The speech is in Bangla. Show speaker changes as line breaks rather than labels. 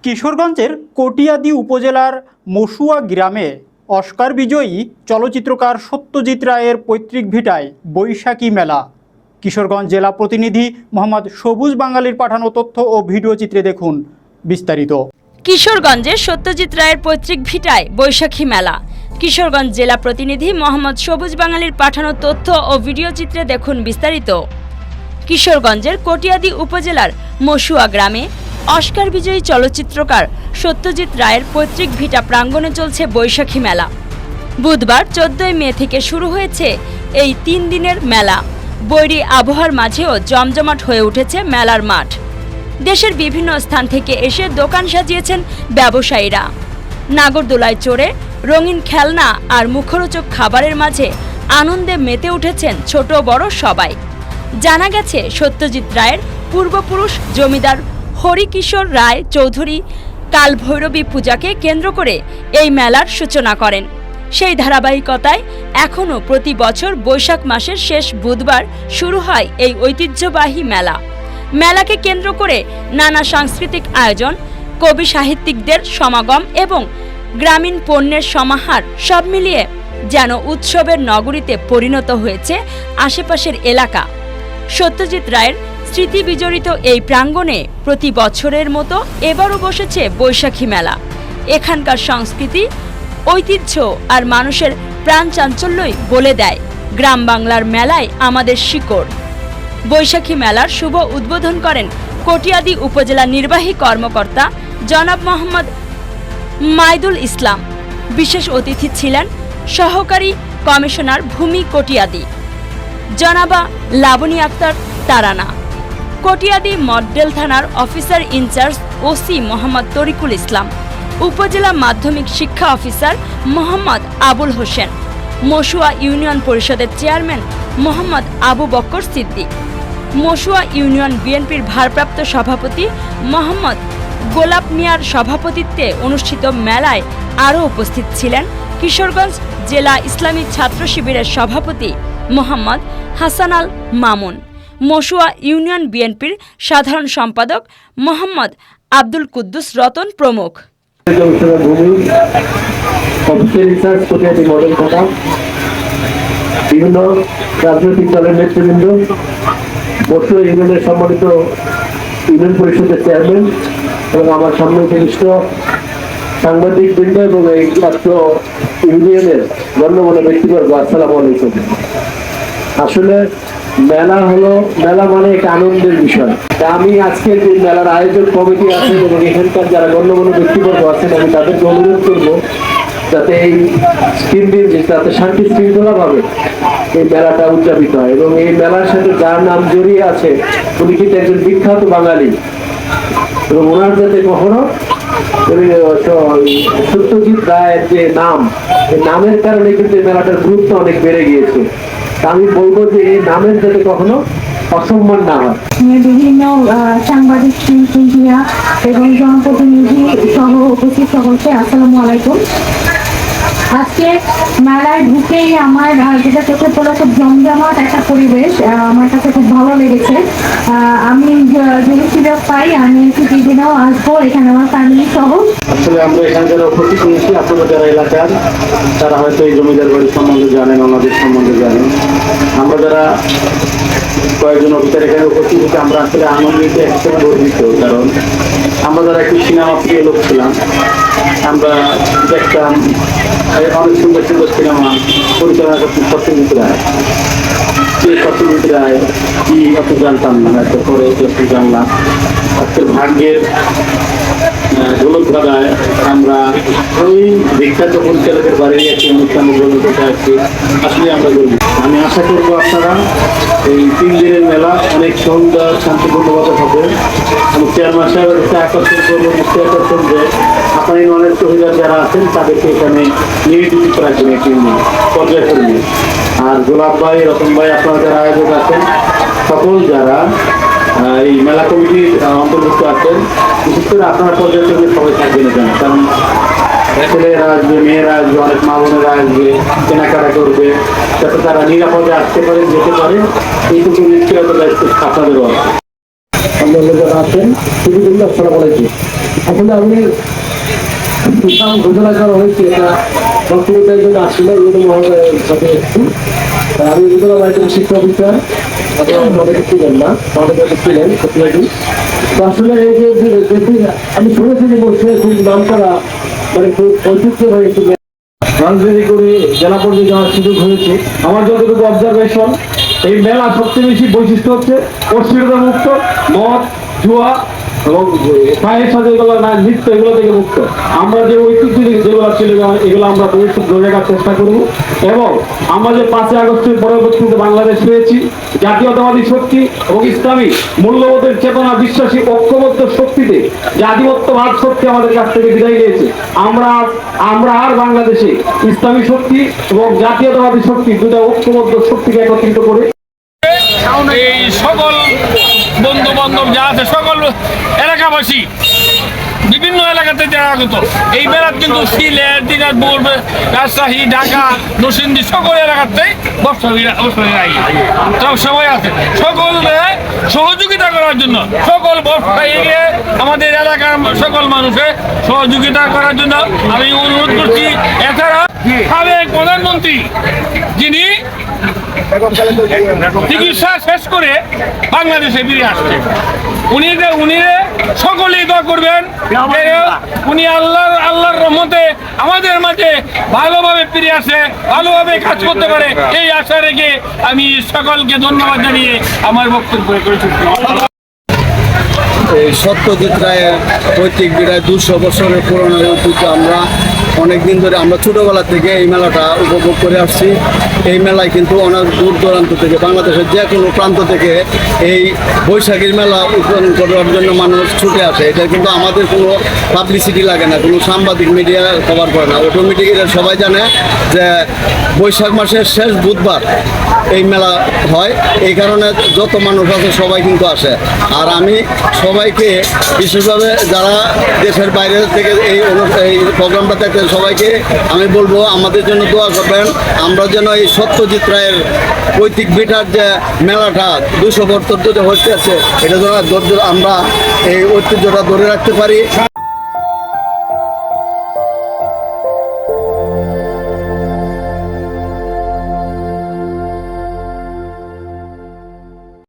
কিশোরগঞ্জের কটিয়াদি উপজেলার মসুয়া গ্রামে অস্কার বিজয়ী চলচ্চিত্রকার সত্যজিৎ রায়ের পৈতৃক ভিটায় বৈশাখী মেলা। কিশোরগঞ্জ জেলা প্রতিনিধি মোহাম্মদ সবুজ বাঙালির পাঠানো তথ্য ও ভিডিও চিত্রে দেখুন বিস্তারিত।
কিশোরগঞ্জে সত্যজিৎ রায়ের পৈতৃক ভিটায় বৈশাখী মেলা। কিশোরগঞ্জ জেলা প্রতিনিধি মোহাম্মদ সবুজ বাঙালির পাঠানো তথ্য ও ভিডিও চিত্রে দেখুন বিস্তারিত। কিশোরগঞ্জের কটিয়াদি উপজেলার মসুয়া গ্রামে অস্কার বিজয়ী চলচ্চিত্রকার সত্যজিৎ রায়ের পৈতৃক ভিটা প্রাঙ্গণে চলছে বৈশাখী মেলা। বুধবার 14 মে থেকে শুরু হয়েছে এই 3 দিনের মেলা। বৈরী আবহাওয়ার মাঝেও জমজমাট হয়ে উঠেছে মেলার মাঠ। দেশের বিভিন্ন স্থান থেকে এসে দোকান সাজিয়েছেন ব্যবসায়ীরা। নাগরদোলায় চড়ে রঙিন খেলনা আর মুখরোচক খাবারের মাঝে আনন্দে মেতে উঠেছেন ছোট বড় সবাই। জানা গেছে সত্যজিৎ রায়ের পূর্বপুরুষ জমিদার হরিকিশোর রায় চৌধুরী কালভৈরবী পূজাকে কেন্দ্র করে এই মেলার সূচনা করেন। সেই ধারাবাহিকতায় এখনও প্রতি বছর বৈশাখ মাসের শেষ বুধবার শুরু হয় এই ঐতিহ্যবাহী মেলা। মেলাকে কেন্দ্র করে নানা সাংস্কৃতিক আয়োজন, কবি সাহিত্যিকদের সমাগম এবং গ্রামীণ পণ্যের সমাহার সব মিলিয়ে যেন উৎসবের নগরীতে পরিণত হয়েছে আশেপাশের এলাকা। সত্যজিৎ রায়ের স্মৃতি বিজড়িত এই প্রাঙ্গণে প্রতি বছরের মতো এবারও বসেছে বৈশাখী মেলা। এখানকার সংস্কৃতি, ঐতিহ্য আর মানুষের প্রাণ চাঞ্চল্যই বলে দেয় গ্রাম বাংলার মেলায় আমাদের শিকড়। বৈশাখী মেলার শুভ উদ্বোধন করেন কটিয়াদি উপজেলা নির্বাহী কর্মকর্তা জনাব মোহাম্মদ মাইদুল ইসলাম। বিশেষ অতিথি ছিলেন সহকারী কমিশনার ভূমি কটিয়াদি জনাবা লাবনী আক্তার তারানা, কটিয়াদি মডেল থানার officer in charge OC Mohammad Tarikul Islam, upazila মাধ্যমিক শিক্ষা অফিসার মোহাম্মদ আবুল হোসেন, মসুয়া ইউনিয়ন পরিষদের চেয়ারম্যান মোহাম্মদ আবু বক্কর সিদ্দিক, মসুয়া ইউনিয়ন বিএনপির ভারপ্রাপ্ত সভাপতি মোহাম্মদ গোলাপ মিয়ার সভাপতিত্বে অনুষ্ঠিত মেলায় আরও উপস্থিত ছিলেন কিশোরগঞ্জ জেলা ইসলামী ছাত্র শিবিরের সভাপতি মোহাম্মদ হাসান আল মামুন, মসুয়া ইউনিয়ন বিএনপির সাধারণ সম্পাদক মোহাম্মদ আব্দুল কুদ্দুস রতন প্রমুখ।
বিভিন্ন রাজনৈতিক দলের নেতৃবৃন্দ, মসুয়া ইউনিয়নের সম্মানিত ইউনিয়ন পরিষদের চেয়ারম্যান এবং আমার সম্মানিত সাংবাদিক বৃন্দ এবং এই ছাত্র ইউনিয়নের গণ্যমান্য ব্যক্তিবর্গ, আসসালামু আলাইকুম। আসলে মেলা মানে একটা আনন্দের বিষয়। আমি আজকে যে মেলার আয়োজক কমিটি আছেন এবং এখানকার যারা গণ্যমান্য ব্যক্তিবর্গ আছেন, আমি তাদেরকে অনুরোধ করবো যাতে এই 3 দিন যাতে শান্তি শৃঙ্খলা ভাবে এই মেলাটা উদযাপিত হয়। এবং এই মেলার সাথে যার নাম জড়িয়ে আছে উনি কিন্তু একজন বিখ্যাত বাঙালি এবং ওনার যাতে কখনো সত্যজিৎ রায়ের যে নাম, এই নামের কারণে কিন্তু এই মেলাটার গুরুত্ব অনেক বেড়ে গিয়েছে। আমি বলবো যে এই নামের যাতে কখনো অসম্মান না হয়।
বিভিন্ন সাংবাদিক শিল্পীরা এবং জনপ্রতিনিধি সহ উপস্থিত সকলকে আসসালামু আলাইকুম। আজকে মেলায় ঢুকেই আমার যেটা চোখে পড়া খুব জমজমাট একটা পরিবেশ, আমার কাছে খুব ভালো লেগেছে। আমি যদি সুযোগ পাই আমি দিনেও আসবো এখানে আমার ফ্যামিলি সহ।
আসলে আমরা এখানে যারা উপস্থিত হয়েছি, আপনারা যারা এলাকার তারা হয়তো এই জমিদার বাড়ির সম্বন্ধে জানেন, ওনাদের সম্বন্ধে জানেন। আমরা যারা কয়েকজন অফিসার এখানে উপস্থিত হয়েছি, আমরা আসলে আনন্দিত, একসাথে গর্বিত। কারণ আমরা যারা একটু সিনেমা প্রিয় লোক ছিলাম, আমরা দেখতাম অনেক সুন্দর সুন্দর সিনেমা পরিচালনা করতেন সত্যজিৎ রায়। সেই সত্যজিৎ রায় কি অত জানতাম না, একটা পরে যত জানলাম। আজকের ভাগ্যের গোলকধারায় আমরা ওই বিখ্যাত পরিচালকের বাড়ির একটি অনুষ্ঠানে করতে আসছি। আসলে আমরা গর্বিত। আমি আশা করবো আপনারা এই 3 দিনের মেলা অনেক সুন্দর শান্তিপূর্ণভাবে হবে। আমি চেয়ারম্যান সাহেবের কাছে আকর্ষণ করবো, নিশ্চয় আকর্ষণ যে আপনার অনেক শহীদার যারা আছেন তাদেরকে এখানে নিয়োজিত রাখবেন একটি পর্যায়ক্রমে। আর গোলাপ ভাই, রতন ভাই, আপনারা যারা আয়োজক আছেন, সকল যারা এই মেলা কমিটির অন্তর্ভুক্ত আছেন, বিশেষ করে আপনারা পর্যায়ক্রমে সবাই থাকবেন এখানে। কারণ ছেলেরা আসবে, মেয়েরা আসবে, অনেক মা বোনেরা আসবে, কেনাকাটা করবে, যাতে তারা নিরাপদে আসতে পারে, যেতে পারে, এইটুকু নিশ্চয়তা দায়িত্ব আপনাদেরও আছে। আপনারা যারা আছেন তিনি কিন্তু আসসালামু আলাইকুম। আসলে আমি নাম ঘোষণা করা হয়েছে এটা বক্তব্যের জন্য আসলে ইউনো মহোদয়ের সাথে একটু আমি ইউনো একজন শিক্ষা অফিসার অনেকে ছিলেন না অনেকে ছিলেন সত্যি। তো আসলে এই যে আমি শুনেছি যে বসে খুব নাম করা মানে খুব ঐতিহ্য হয়েছে রাজনীতি করে জেলা পর্যায়ে যাওয়ার সুযোগ হয়েছে। আমার যতটুকু অবজারভেশন এই মেলা সবচেয়ে বেশি বৈশিষ্ট্য হচ্ছে অস্থিরতা মুক্ত, মদ জুয়া এবং পায়ের সাথে এগুলো না নৃত্য এগুলো থেকে মুক্ত। আমরা যে ঐতিহ্য যেগুলো ছিল এগুলো আমরা ভবিষ্যৎ ধরে রাখার চেষ্টা করব এবং আমরা যে 5ই আগস্টের পরবর্তীতে বাংলাদেশ পেয়েছি জাতীয়তাবাদী শক্তি এবং ইসলামী মূল্যবোধের চেতনা বিশ্বাসী ঐক্যবদ্ধ শক্তিতে যে আধিপত্যবাদ শক্তি আমাদের কাছ থেকে বিদায় নিয়েছে। আমরা আর বাংলাদেশে ইসলামী শক্তি এবং জাতীয়তাবাদী শক্তি দুটা ঐক্যবদ্ধ শক্তিকে একত্রিত করে
এই সকল বন্ধু বান্ধব যা আছে সকল এলাকাবাসী বিভিন্ন এলাকাতে যারা আগত এই মেলাত কিন্তু সিলেট, দিনাজপুর, রাজশাহী, ঢাকা, নরসিংদী সকল এলাকাতেই সব সময় আছে সকলকে সহযোগিতা করার জন্য সকল ব্যবসায়ীকে আমাদের এলাকার সকল মানুষের সহযোগিতা করার জন্য আমি অনুরোধ করছি। এছাড়া সাবেক প্রধানমন্ত্রী যিনি চিকিৎসা শেষ করে বাংলাদেশে ফিরে আসছে উনি সকলেই দোয়া করবেন উনি আল্লাহর রহমতে আমাদের মাঝে ভালোভাবে ফিরে আসে, ভালোভাবে কাজ করতে পারে এই আশা রেখে আমি সকলকে ধন্যবাদ জানিয়ে আমার বক্তব্য করেছি।
এই সত্যজিৎ রায়ের পৈতৃক বিদায় 200 বছরের পুরনো ঐতিহ্য আমরা অনেকদিন ধরে আমরা ছোটোবেলা থেকে এই মেলাটা উপভোগ করে আসছি। এই মেলায় কিন্তু অনেক দূর দূরান্ত থেকে বাংলাদেশের যে কোনো প্রান্ত থেকে এই বৈশাখীর মেলা উদ্বোধন করার জন্য মানুষ ছুটে আসে। এটা কিন্তু আমাদের কোনো পাবলিসিটি লাগে না, কোনো সাংবাদিক মিডিয়া কভার করে না, অটোমেটিক এটা সবাই জানে যে বৈশাখ মাসের শেষ বুধবার এই মেলা হয়। এই কারণে যত মানুষ আছে সবাই কিন্তু আসে। আর আমি সবাইকে বিশেষভাবে যারা দেশের বাইরে থেকে এই প্রোগ্রামটা দেখতে সবাইকে আমি বলবো আমাদের জন্য দোয়া করবেন, আমরা যেন এই সত্যজিৎ রায়ের পৈতৃক ভিটার যে মেলাটা 200 বছর ধরে হচ্ছে এটা যেন আমরা এই ঐতিহ্যটা ধরে রাখতে পারি।